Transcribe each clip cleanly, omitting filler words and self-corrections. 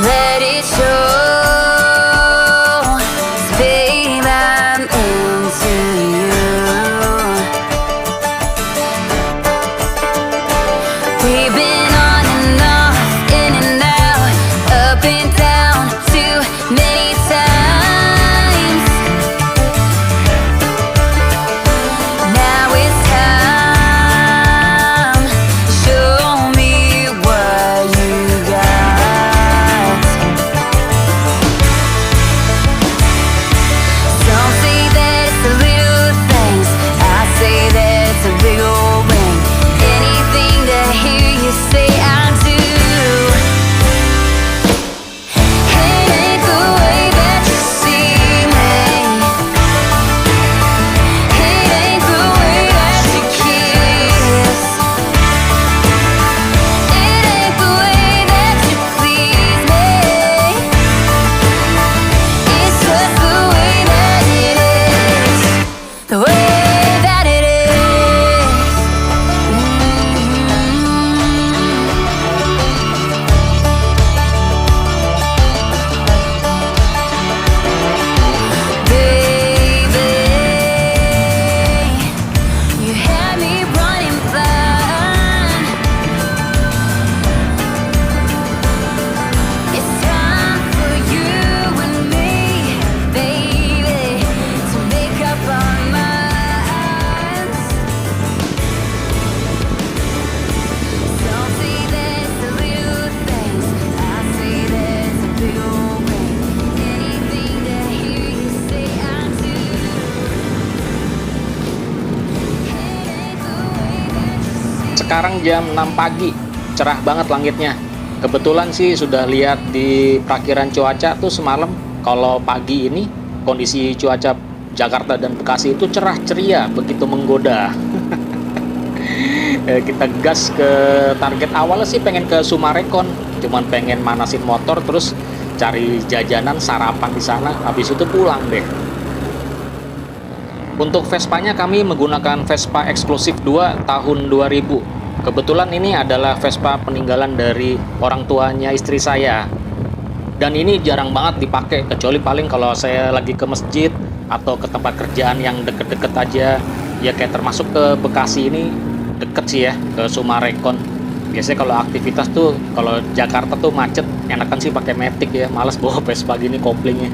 let it show. 'Cause babe, I'm into you. We've been on and off, in and out, up and down too many times. Now it's time. Show me what you got. Some say that it's the little things, I say that it's a big old ring. Anything to hear you say I do. It ain't the way that you see me. It ain't the way that you kiss. It ain't the way that you please me. It's just the way that it is. The way that it is. Baby, you had me running blind. It's time for you and me, baby, to make up our minds. Some say that it's the little things, I say that it's a big old ring. Anything to hear you say I do. It ain't the way that you see. Sekarang jam 6 pagi, cerah banget langitnya. Kebetulan sih sudah lihat di perakiran cuaca tuh semalam, kalau pagi ini kondisi cuaca Jakarta dan Bekasi itu cerah ceria, begitu menggoda. Kita gas ke target awalnya sih pengen ke Sumarekon, cuman pengen manasin motor terus cari jajanan sarapan di sana, habis itu pulang deh. Untuk Vespanya kami menggunakan Vespa Exclusive 2 tahun 2000. Kebetulan ini adalah Vespa peninggalan dari orang tuanya istri saya. Dan ini jarang banget dipakai, kecuali paling kalau saya lagi ke masjid atau ke tempat kerjaan yang deket-deket aja. Ya kayak termasuk ke Bekasi ini deket sih ya, ke Sumarekon. Biasanya kalau aktivitas tuh, kalau Jakarta tuh macet, enakan sih pakai Matic ya, males bawa Vespa gini koplingnya.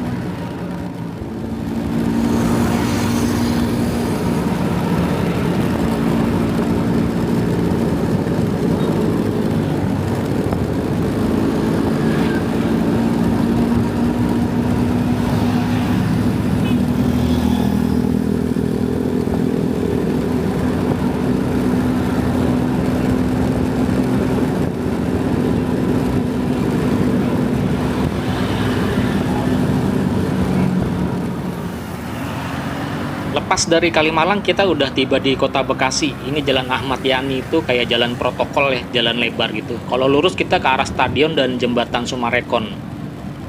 Lepas dari Kalimalang kita udah tiba di kota Bekasi. Ini Jalan Ahmad Yani itu kayak jalan protokol ya, jalan lebar gitu. Kalau lurus kita ke arah stadion dan jembatan Sumarekon.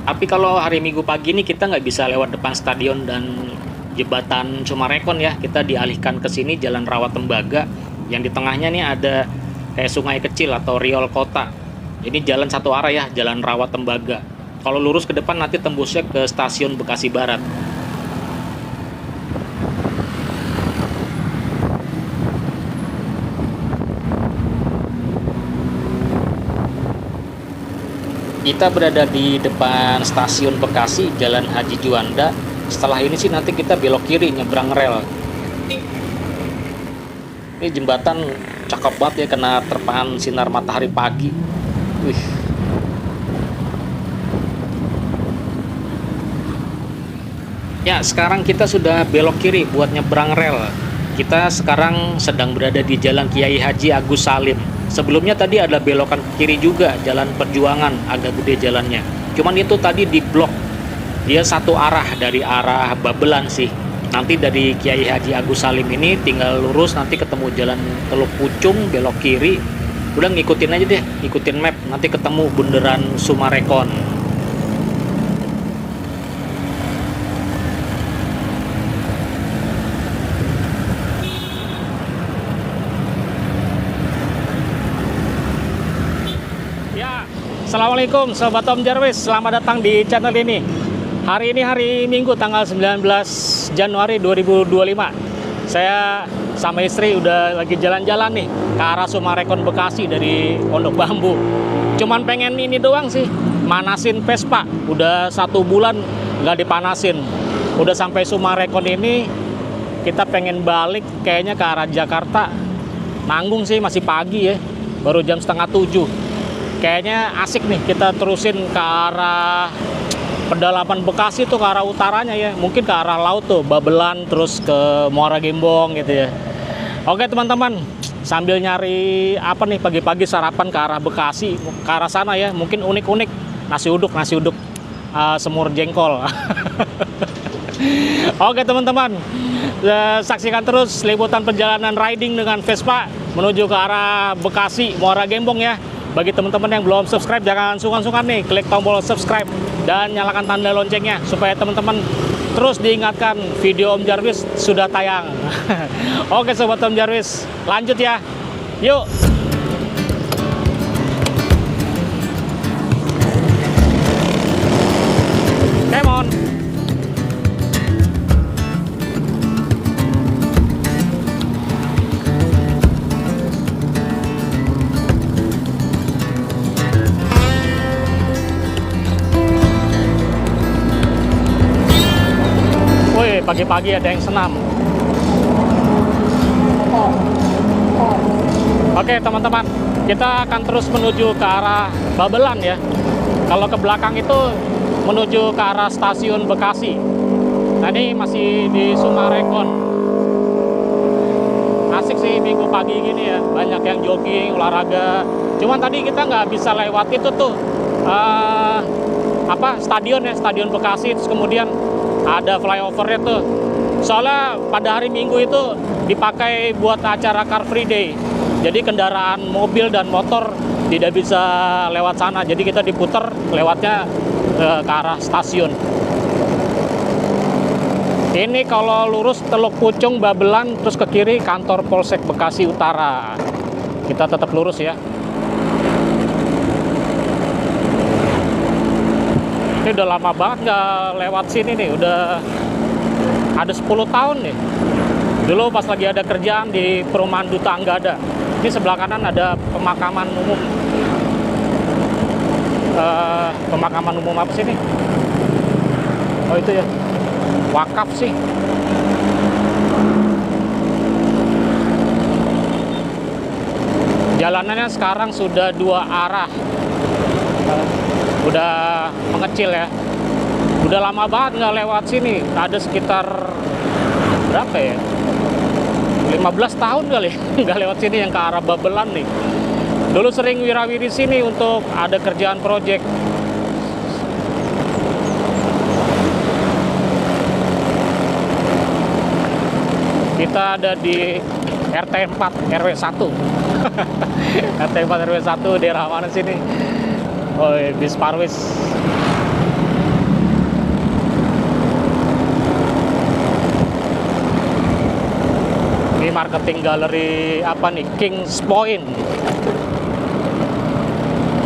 Tapi kalau hari Minggu pagi ini kita nggak bisa lewat depan stadion dan jembatan Sumarekon ya. Kita dialihkan ke sini Jalan Rawatembaga. Yang di tengahnya nih ada kayak sungai kecil atau riol kota. Ini jalan satu arah ya, Jalan Rawatembaga. Kalau lurus ke depan nanti tembusnya ke stasiun Bekasi Barat. Kita berada di depan stasiun Bekasi, Jalan Haji Juanda. Setelah ini sih nanti kita belok kiri nyebrang rel. Ini jembatan cakep banget ya, kena terpaan sinar matahari pagi. Wih. Ya, sekarang kita sudah belok kiri buat nyebrang rel. Kita sekarang sedang berada di Jalan Kiai Haji Agus Salim. Sebelumnya tadi ada belokan kiri juga, Jalan Perjuangan, agak gede jalannya. Cuman itu tadi di blok. Dia satu arah dari arah Babelan sih. Nanti dari Kiai Haji Agus Salim ini tinggal lurus, nanti ketemu Jalan Teluk Pucung, belok kiri. Udah ngikutin aja deh, ikutin map, nanti ketemu bundaran Sumarekon. Assalamualaikum Sobat Om Jarvis, selamat datang di channel ini. Hari ini hari Minggu tanggal 19 Januari 2025. Saya sama istri udah lagi jalan-jalan nih ke arah Sumarekon Bekasi dari Pondok Bambu. Cuman pengen ini doang sih, manasin Vespa. Udah 1 bulan nggak dipanasin. Udah sampai Sumarekon ini, kita pengen balik kayaknya ke arah Jakarta. Nanggung sih, masih pagi ya, baru jam setengah 7. Kayaknya asik nih kita terusin ke arah pedalaman Bekasi tuh, ke arah utaranya ya. Mungkin ke arah laut tuh, Babelan, terus ke Muara Gembong gitu ya. Oke teman-teman, sambil nyari apa nih pagi-pagi sarapan ke arah Bekasi, ke arah sana ya. Mungkin unik-unik, nasi uduk, semur jengkol. Oke teman-teman, saksikan terus liputan perjalanan riding dengan Vespa menuju ke arah Bekasi, Muara Gembong ya. Bagi teman-teman yang belum subscribe, jangan sungkan-sungkan nih klik tombol subscribe dan nyalakan tanda loncengnya supaya teman-teman terus diingatkan video Om Jarvis sudah tayang. Oke Sobat Om Jarvis, lanjut ya, yuk. Come on. Pagi-pagi ada yang senam. Oke teman-teman, kita akan terus menuju ke arah Babelan ya. Kalau ke belakang itu menuju ke arah stasiun Bekasi. Nah ini masih di Sumarekon. Asik sih minggu pagi gini ya, banyak yang jogging, olahraga. Cuman tadi kita nggak bisa lewat itu tuh stadion ya, stadion Bekasi. Terus kemudian ada flyovernya tuh, soalnya pada hari Minggu itu dipakai buat acara Car Free Day, jadi kendaraan mobil dan motor tidak bisa lewat sana, jadi kita diputer lewatnya ke arah stasiun. Ini kalau lurus Teluk Pucung Babelan, terus ke kiri kantor Polsek Bekasi Utara. Kita tetap lurus ya. Ini udah lama banget nggak lewat sini nih, udah ada 10 tahun nih. Dulu pas lagi ada kerjaan di perumahan Duta Anggada. Ini sebelah kanan ada pemakaman umum. Pemakaman umum apa sih ini? Oh itu ya, wakaf sih. Jalanannya sekarang sudah 2 arah. Udah mengecil ya. Udah lama banget nggak lewat sini. Ada sekitar berapa ya, 15 tahun kali nggak lewat sini yang ke arah Babelan nih. Dulu sering wirawiri sini untuk ada kerjaan proyek. Kita ada di RT 4 RW 1. RT 4 RW 1 daerah mana sini? Oh, bis Parwis. Ini marketing galeri apa nih? Kings Point.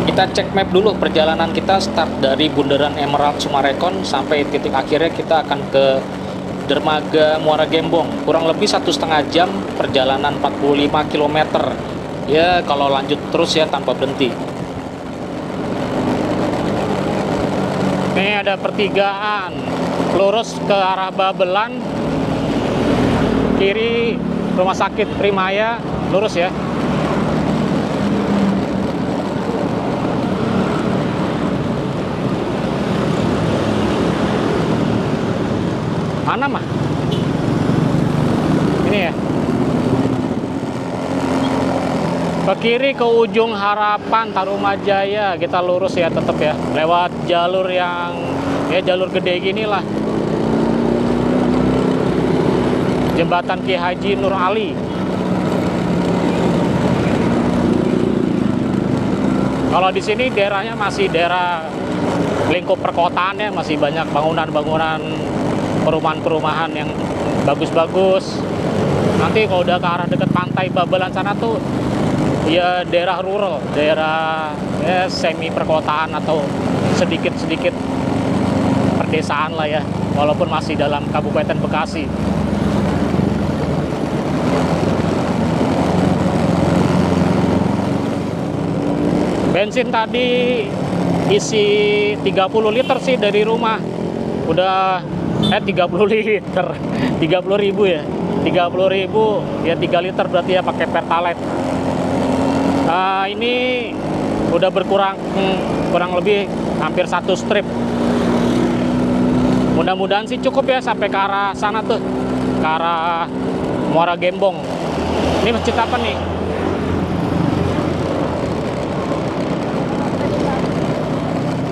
Kita cek map dulu perjalanan kita, start dari Bundaran Emerald Sumarekon sampai titik akhirnya kita akan ke Dermaga Muara Gembong. Kurang lebih 1,5 jam perjalanan 45 km. Ya kalau lanjut terus ya tanpa berhenti. Ini ada pertigaan, lurus ke arah Babelan, kiri Rumah Sakit Primaya, lurus ya. Mana mah? Ini ya. Ke kiri ke ujung Harapan Tarumajaya, kita lurus ya tetap ya, lewat jalur yang ya jalur gede gini lah, jembatan Ki Haji Nur Ali. Kalau di sini daerahnya masih daerah lingkup perkotaannya, masih banyak bangunan-bangunan, perumahan-perumahan yang bagus-bagus. Nanti kalau udah ke arah dekat pantai Babelan sana tuh ya daerah rural, daerah semi perkotaan atau sedikit-sedikit perdesaan lah ya, walaupun masih dalam Kabupaten Bekasi. Bensin tadi isi 30 liter sih dari rumah. Udah 30 liter. 30.000 ya. 30.000 ya 3 liter berarti ya pakai Pertalite. Ini udah berkurang kurang lebih hampir 1 strip. Mudah-mudahan sih cukup ya sampai ke arah sana tuh, ke arah Muara Gembong. Ini masjid apa nih?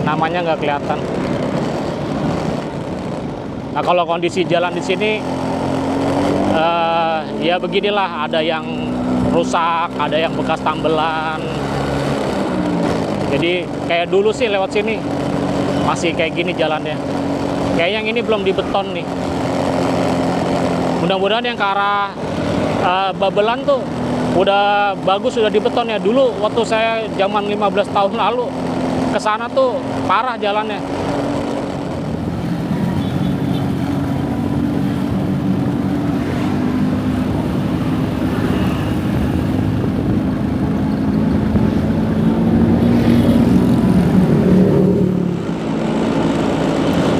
Namanya nggak kelihatan. Nah kalau kondisi jalan di sini ya beginilah, ada yang rusak, ada yang bekas tambelan. Jadi kayak dulu sih lewat sini masih kayak gini jalannya. Kayak yang ini belum dibeton nih. Mudah-mudahan yang ke arah Babelan tuh udah bagus, sudah dibeton ya. Dulu waktu saya zaman 15 tahun lalu ke sana tuh parah jalannya.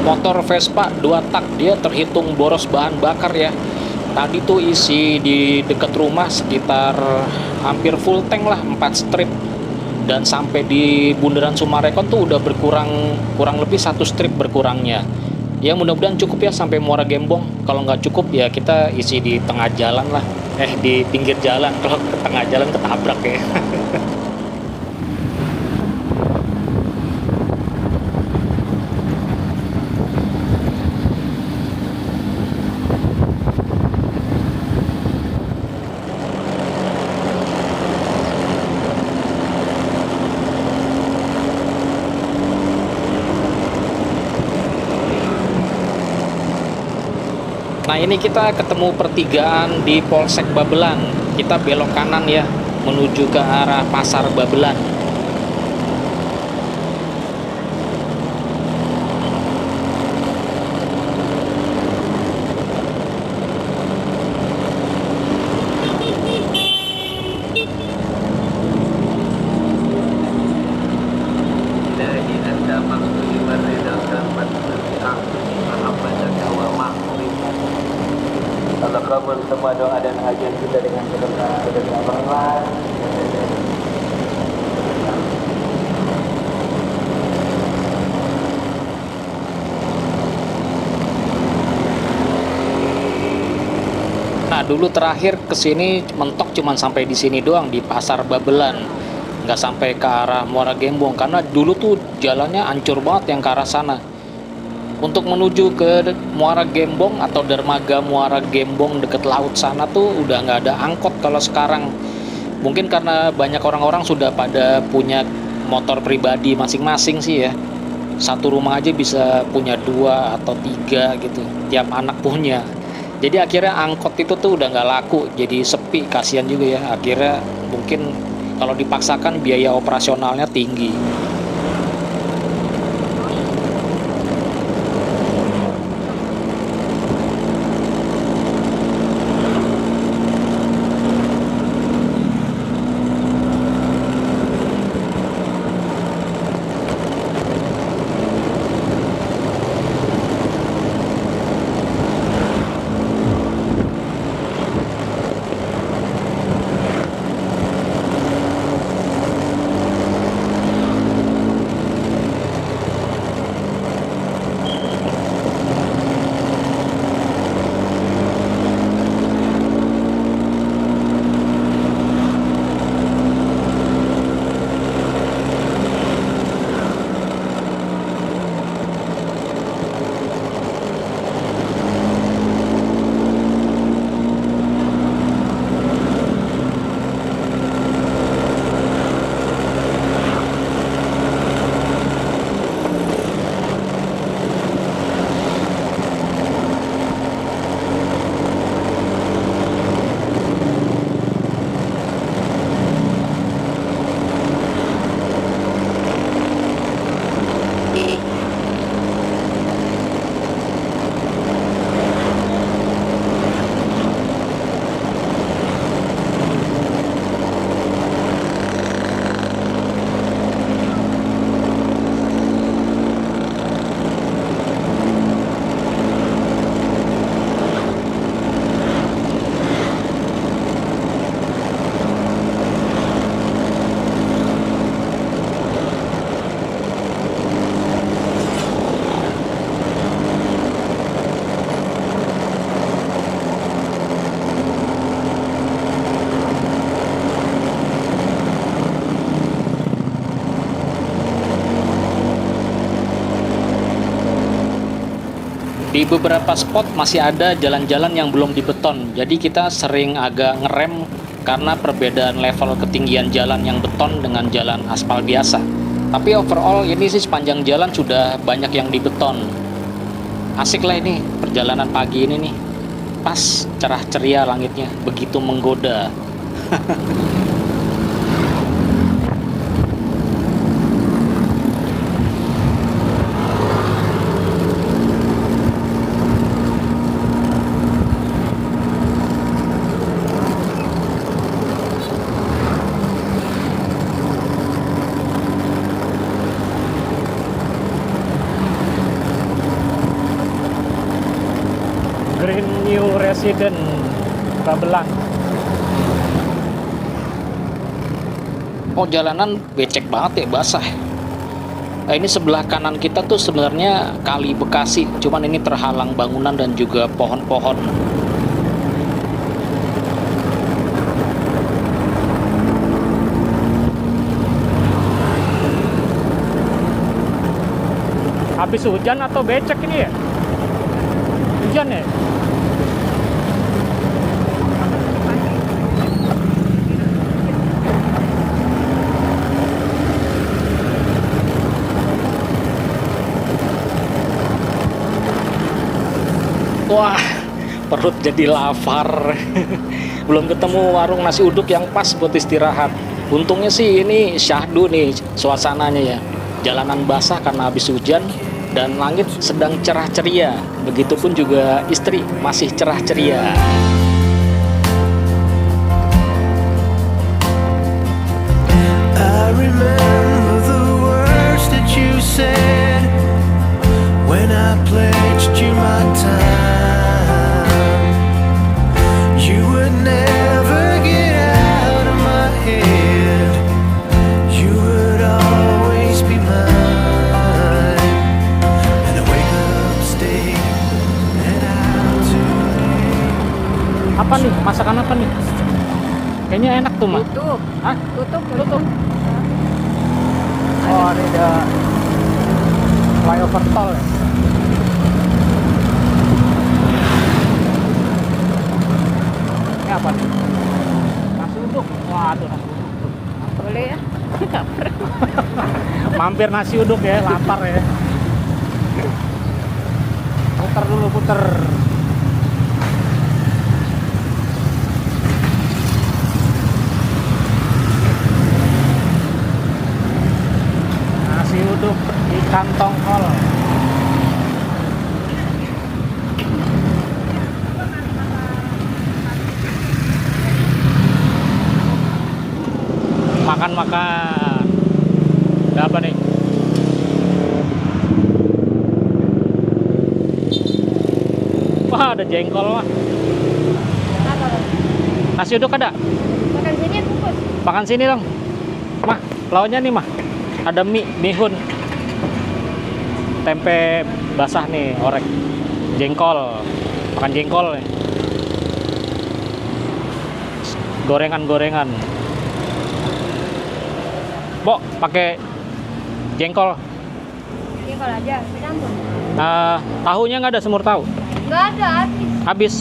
Motor Vespa 2 tak, dia terhitung boros bahan bakar ya. Tadi tuh isi di dekat rumah sekitar hampir full tank lah, 4 strip. Dan sampai di Bundaran Sumarekon tuh udah berkurang kurang lebih 1 strip berkurangnya. Ya mudah-mudahan cukup ya sampai Muara Gembong. Kalau nggak cukup ya kita isi di tengah jalan lah. Di pinggir jalan. Kalau ke tengah jalan ketabrak ya. Nah ini kita ketemu pertigaan di Polsek Babelan. Kita belok kanan ya, menuju ke arah Pasar Babelan. Allah kabul semua doa dan hajat kita dengan sedekah rahmat. Nah dulu terakhir kesini mentok cuman sampai di sini doang, di Pasar Babelan, nggak sampai ke arah Muara Gembong karena dulu tuh jalannya hancur banget yang ke arah sana. Untuk menuju ke Muara Gembong atau dermaga Muara Gembong deket laut sana tuh udah nggak ada angkot kalau sekarang. Mungkin karena banyak orang-orang sudah pada punya motor pribadi masing-masing sih ya. Satu rumah aja bisa punya 2 atau 3 gitu, tiap anak punya. Jadi akhirnya angkot itu tuh udah nggak laku, jadi sepi, kasihan juga ya. Akhirnya mungkin kalau dipaksakan biaya operasionalnya tinggi. Di beberapa spot masih ada jalan-jalan yang belum dibeton, jadi kita sering agak ngerem karena perbedaan level ketinggian jalan yang beton dengan jalan aspal biasa. Tapi overall ini sih sepanjang jalan sudah banyak yang dibeton. Asik lah ini perjalanan pagi ini nih. Pas cerah ceria langitnya, begitu menggoda. Green New Resident Babelan. Oh, jalanan becek banget ya, basah. Nah, ini sebelah kanan kita tuh sebenarnya Kali Bekasi, cuman ini terhalang bangunan dan juga pohon-pohon. Habis hujan atau becek ini ya? Hujan ya? Wah, perut jadi lapar. Belum ketemu warung nasi uduk yang pas buat istirahat. Untungnya sih ini syahdu nih suasananya ya. Jalanan basah karena habis hujan dan langit sedang cerah ceria. Begitupun juga istri masih cerah ceria. I remember the words that you said when I pledged you my time. You would never get out of my head. You would always be mine. And I wake up, stay, and out today. Apa nih? Masakan apa nih? Kayaknya enak tuh, Mak. Tutup. Hah? Tutup. Oh, ini ada flyover tol ya. Ini apa nih? Nasi uduk. Waduh, nasi uduk. Boleh ya? Mampir nasi uduk ya, lapar ya. Puter dulu, puter. Nasi uduk di kantong kol. Makan-makan. Ada apa nih? Wah, ada jengkol mah. Nasi uduk ada? Makan sini bungkus. Makan sini dong. Mah, lauknya nih mah. Ada mie, bihun. Tempe basah nih, orek. Jengkol. Makan jengkol nih. Gorengan-gorengan. Bo, pakai jengkol. Ini kalau aja, campur. Tahunya nggak ada, semur tahu? Nggak ada, habis. Habis.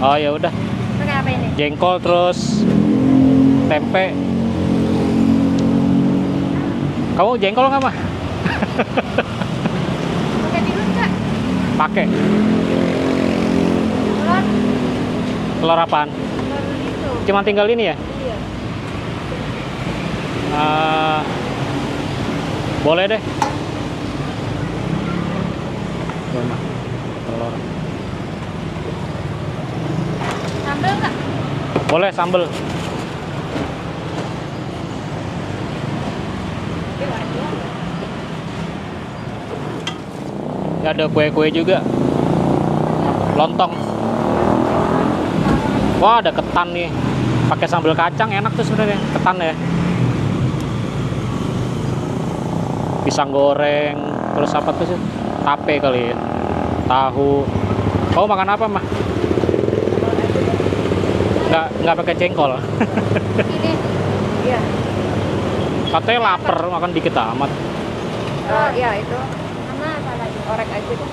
Oh ya udah. Pakai apa ini? Jengkol terus tempe. Kamu jengkol nggak mah? Pakai timun nggak? Pakai. Telur? Telur apaan? Telur itu. Cuma tinggal ini ya? Iya. Boleh deh. Boleh, mah. Telur. Sambal nggak? Boleh sambel. Ya, ada kue-kue juga. Lontong. Wah, ada ketan nih. Pakai sambal kacang enak tuh sebenarnya, ketan ya. Pisang goreng, terus apa tuh sih? Tape kali ya. Tahu. Kau makan apa, mah? Nggak pakai jengkol. Ini. Iya. Katanya lapar, makan dikit amat. Iya itu. Sama apa lagi? Orek aja deh.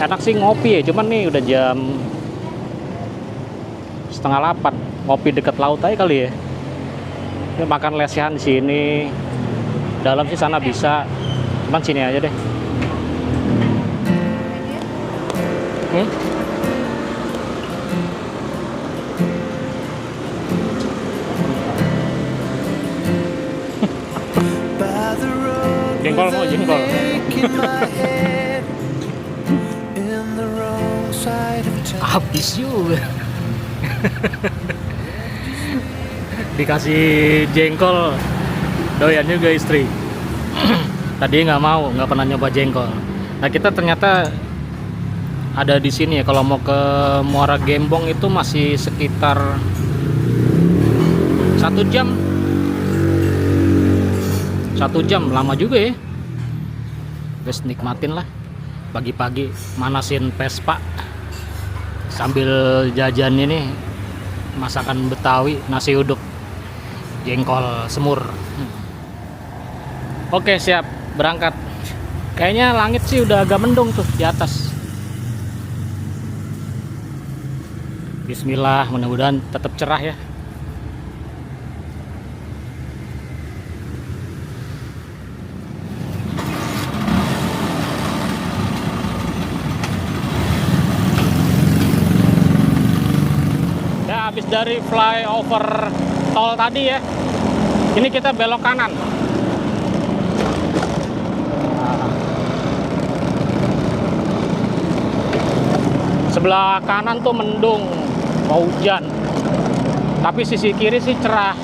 Enak sih ngopi ya, cuman nih udah jam 7:30, ngopi deket laut aja kali ya. Ini makan lesehan di sini. Dalam sih sana bisa, cuman sini aja deh. By the road Jengkol mau, with a jengkol. ache in my head, in the wrong side of town. Habis juga. Dikasih jengkol, doyan juga istri. Tadi nggak mau, nggak pernah nyoba jengkol. Nah kita ternyata ada di sini ya. Kalau mau ke Muara Gembong itu masih sekitar 1 jam. 1 jam, lama juga ya. Guys, nikmatin lah pagi-pagi manasin Vespa sambil jajan ini masakan Betawi, nasi uduk, jengkol semur. Oke, siap berangkat. Kayaknya langit sih udah agak mendung tuh di atas. Bismillah, mudah-mudahan tetap cerah ya. Ya, habis dari flyover tol tadi ya. Ini kita belok kanan. Sebelah kanan tuh mendung, mau hujan. Tapi sisi kiri sih cerah.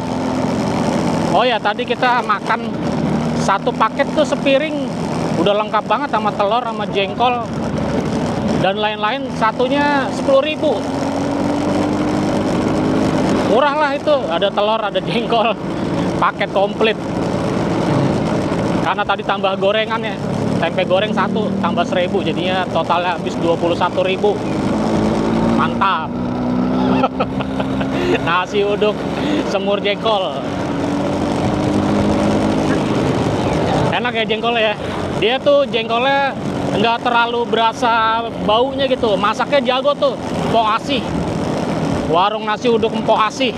Oh ya, tadi kita makan satu paket tuh sepiring. Udah lengkap banget sama telur, sama jengkol, dan lain-lain. Satunya 10.000. Murah lah itu, ada telur, ada jengkol, paket komplit. Karena tadi tambah gorengan ya, tempe goreng 1 tambah 1.000, jadinya totalnya habis 21.000. Mantap. Nasi uduk semur jengkol. Enak ya jengkolnya ya. Dia tuh jengkolnya nggak terlalu berasa baunya gitu. Masaknya jago tuh, Mpok Asih. Warung nasi uduk Mpok Asih.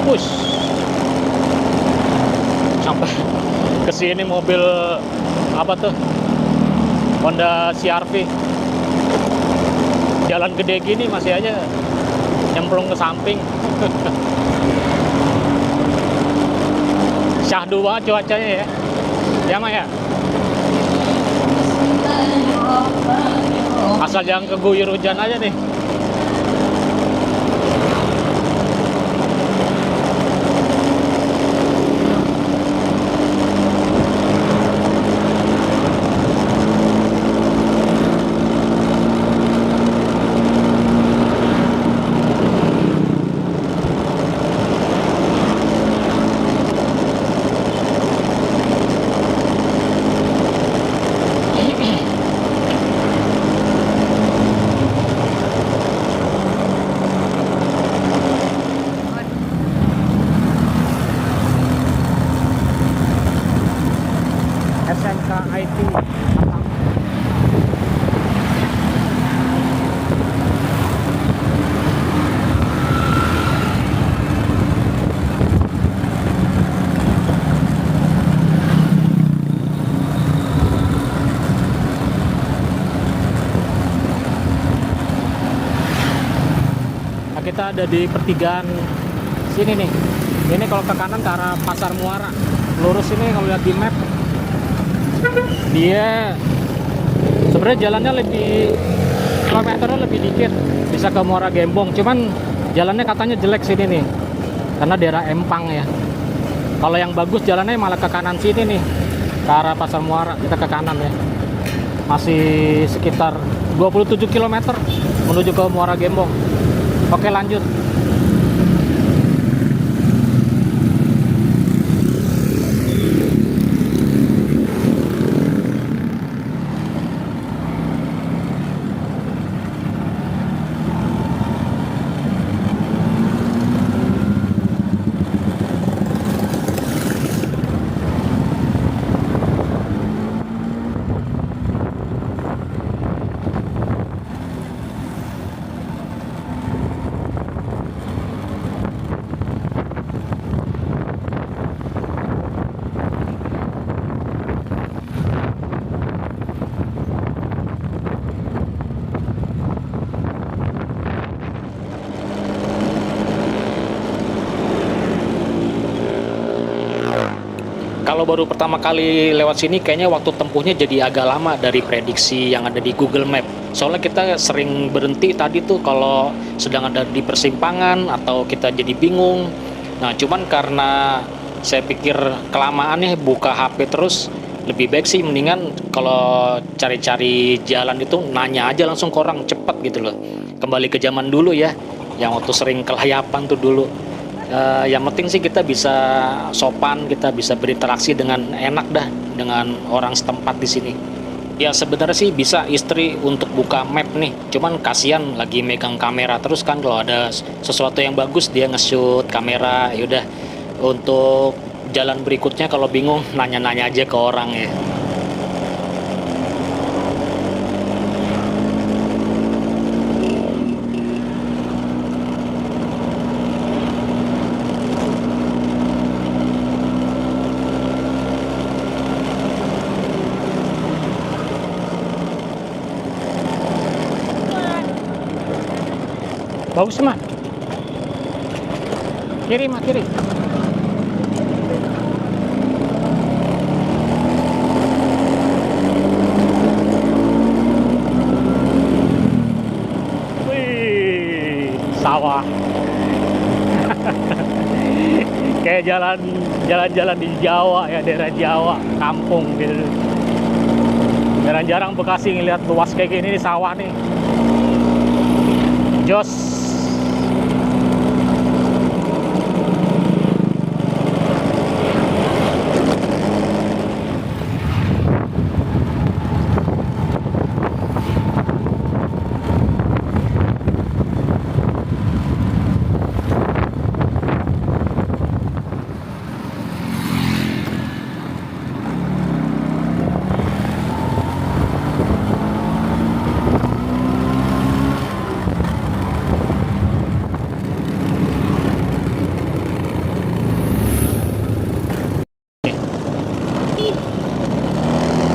Push. Sampai kesini mobil apa tuh? Honda CR-V. Jalan gede gini masih aja nyemplung ke samping. Syahdu banget cuacanya ya. Ya Maya. Asal jangan keguyur hujan aja nih. SMK IT. Nah, kita ada di pertigaan sini nih. Ini kalau ke kanan ke arah Pasar Muara. Lurus ini kalau lihat di map, dia sebenarnya jalannya lebih, kilometernya lebih dikit, bisa ke Muara Gembong. Cuman jalannya katanya jelek sini nih, karena daerah Empang ya. Kalau yang bagus jalannya malah ke kanan sini nih, ke arah Pasar Muara. Kita ke kanan ya, masih sekitar 27 km menuju ke Muara Gembong. Oke, lanjut. Kalau baru pertama kali lewat sini kayaknya waktu tempuhnya jadi agak lama dari prediksi yang ada di Google Map. Soalnya kita sering berhenti tadi tuh kalau sedang ada di persimpangan atau kita jadi bingung. Nah, cuman karena saya pikir kelamaan nih buka HP terus, lebih baik sih mendingan kalau cari-cari jalan itu nanya aja langsung ke orang, cepet gitu loh. Kembali ke zaman dulu ya, yang waktu sering kelayapan tuh dulu. Yang penting sih kita bisa sopan, kita bisa berinteraksi dengan enak dah dengan orang setempat di sini. Ya sebenarnya sih bisa istri untuk buka map nih, cuman kasihan lagi megang kamera terus kan, kalau ada sesuatu yang bagus dia nge-shoot kamera. Yaudah, untuk jalan berikutnya kalau bingung nanya-nanya aja ke orang ya. Bagus mah. Kiri mah, kiri. Wih, sawah. Kayak jalan-jalan di Jawa ya, daerah Jawa, kampung gitu. Jarang-jarang Bekasi ngeliat luas kayak gini di sawah nih. Jos.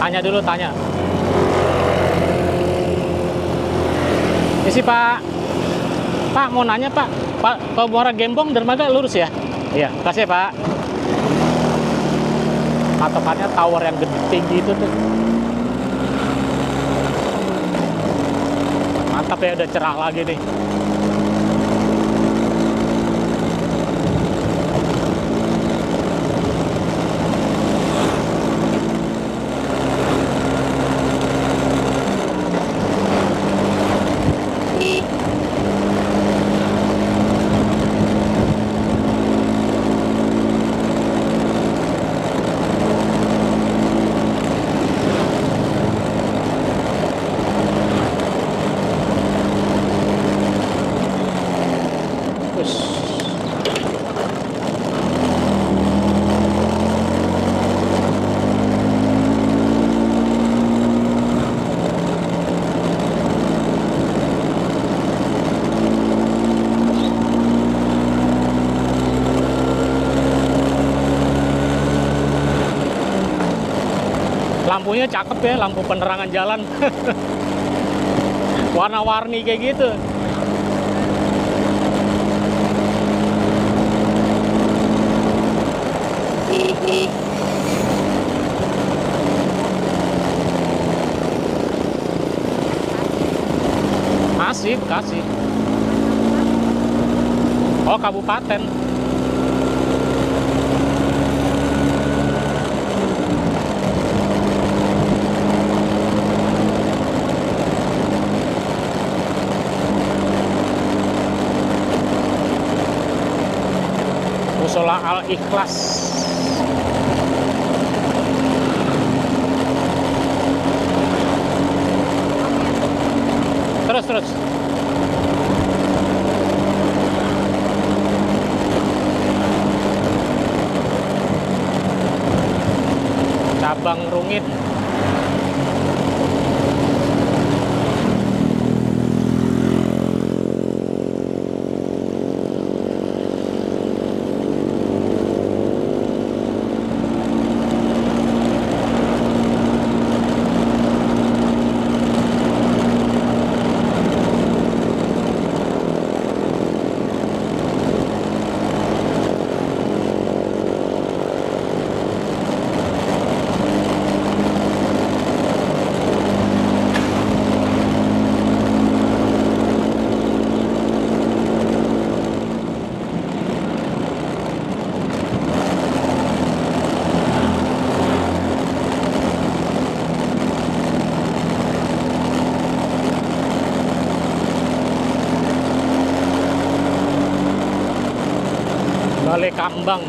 Tanya dulu, tanya. Isi Pak. Pak mau nanya Pak. Pak ke Muara Gembong dermaga lurus ya? Iya, kasih Pak. Patokannya tower yang gede tinggi itu tuh. Mantap ya, udah cerah lagi nih. Lampunya cakep ya, lampu penerangan jalan. Warna-warni kayak gitu. Kasih. Oh, kabupaten. Musola Al-Ikhlas. Terus. Cabang Rungin. Balekambang.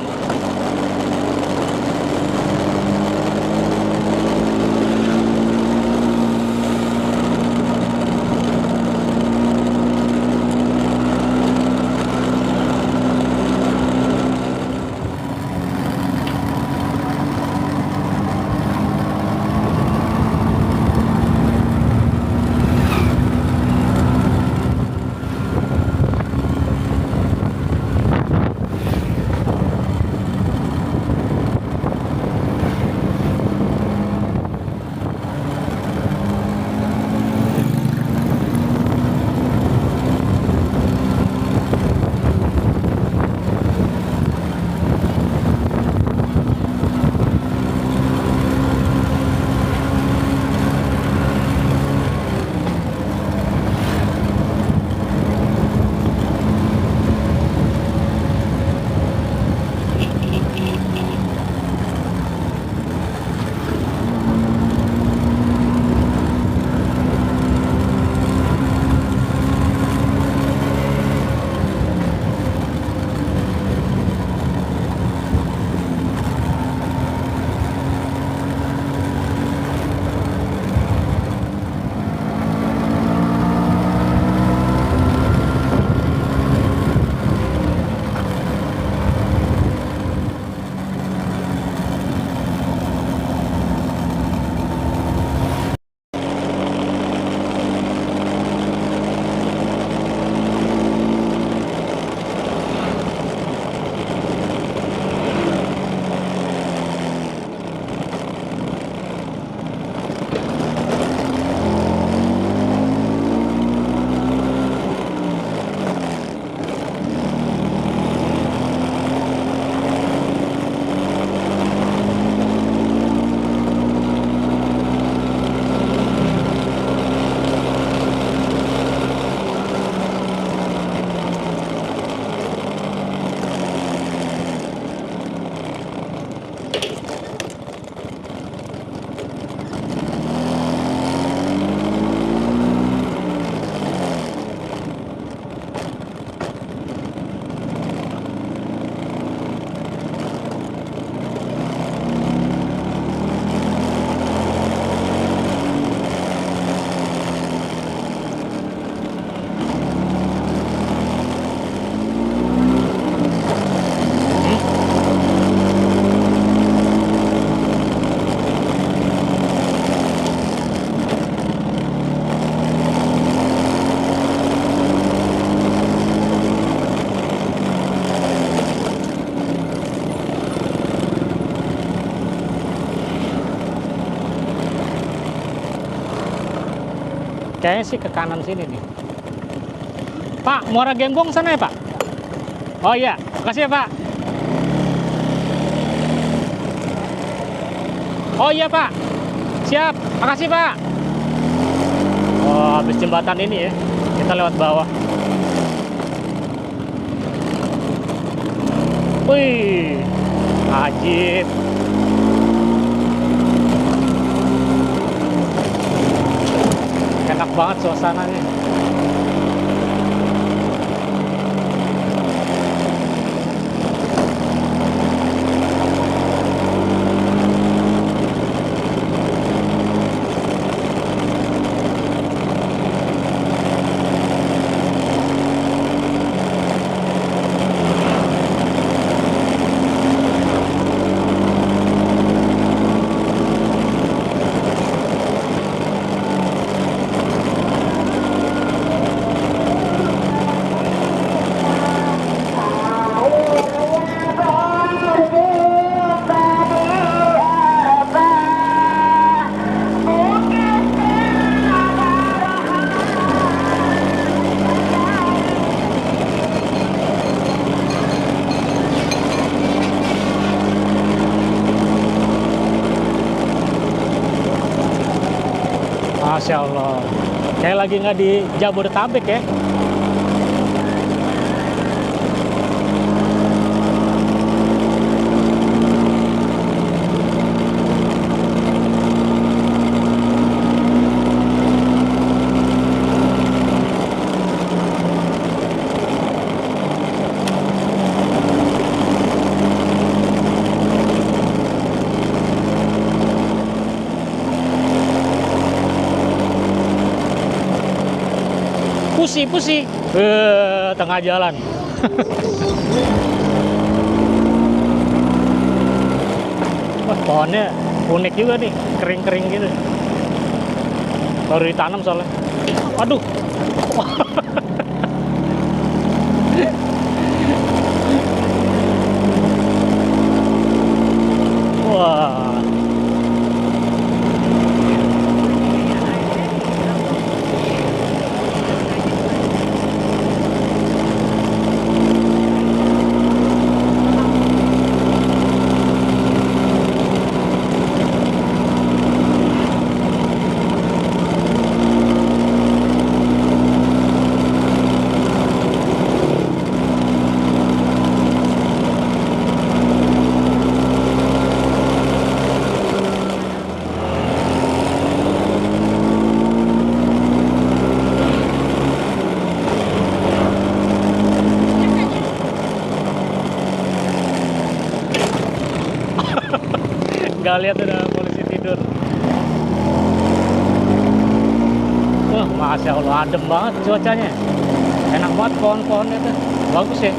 Kayaknya sih ke kanan sini nih. Pak, Muara Gembong sana ya, Pak? Oh iya, makasih ya, Pak. Oh iya, Pak. Siap, makasih, Pak. Oh, habis jembatan ini ya. Kita lewat bawah. Wih, ajib. Enak banget suasananya. Masya Allah, kayak lagi nggak di Jabodetabek ya. Pusi. Tengah jalan. Wah, pohonnya unik juga nih, kering-kering gitu. Baru ditanam soalnya. Aduh. Wah. Nggak lihat ada polisi tidur. Wah, masya Allah, adem banget cuacanya. Enak banget pohon-pohonnya tuh. Bagus ya.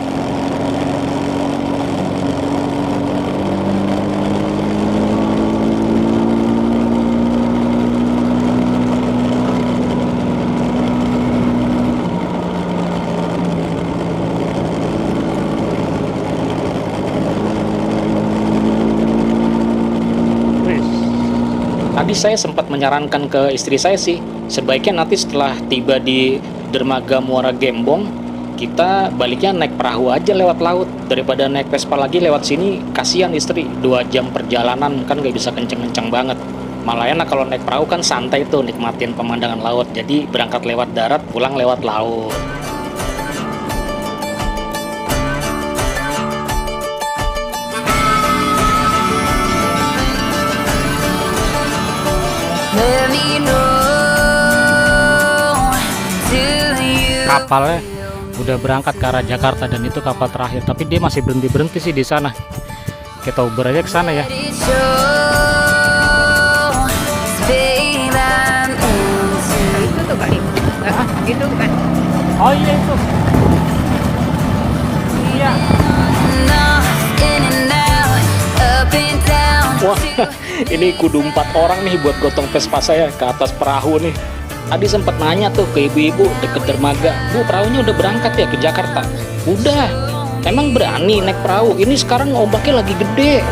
Tadi saya sempat menyarankan ke istri saya sih, sebaiknya nanti setelah tiba di dermaga Muara Gembong, kita baliknya naik perahu aja lewat laut daripada naik Vespa lagi lewat sini. Kasihan istri, 2 jam perjalanan kan nggak bisa kenceng-kenceng banget. Malah enak kalau naik perahu kan santai tuh, nikmatin pemandangan laut. Jadi berangkat lewat darat, pulang lewat laut. Let me know, do you Kapalnya udah berangkat ke arah Jakarta dan itu kapal terakhir, tapi dia masih berhenti sih di sana. Kita Uber aja ke sana ya. let it show? Babe, I'm into Itu tuh kali. Gitu bukan? Oh iya itu. Iya. in and out, up and down. Wah, ini kudu 4 orang nih buat gotong Vespa saya ke atas perahu nih. Tadi sempat nanya tuh ke ibu-ibu deket dermaga, Bu, perahunya udah berangkat ya ke Jakarta? Udah. Emang berani naik perahu? Ini sekarang ombaknya lagi gede.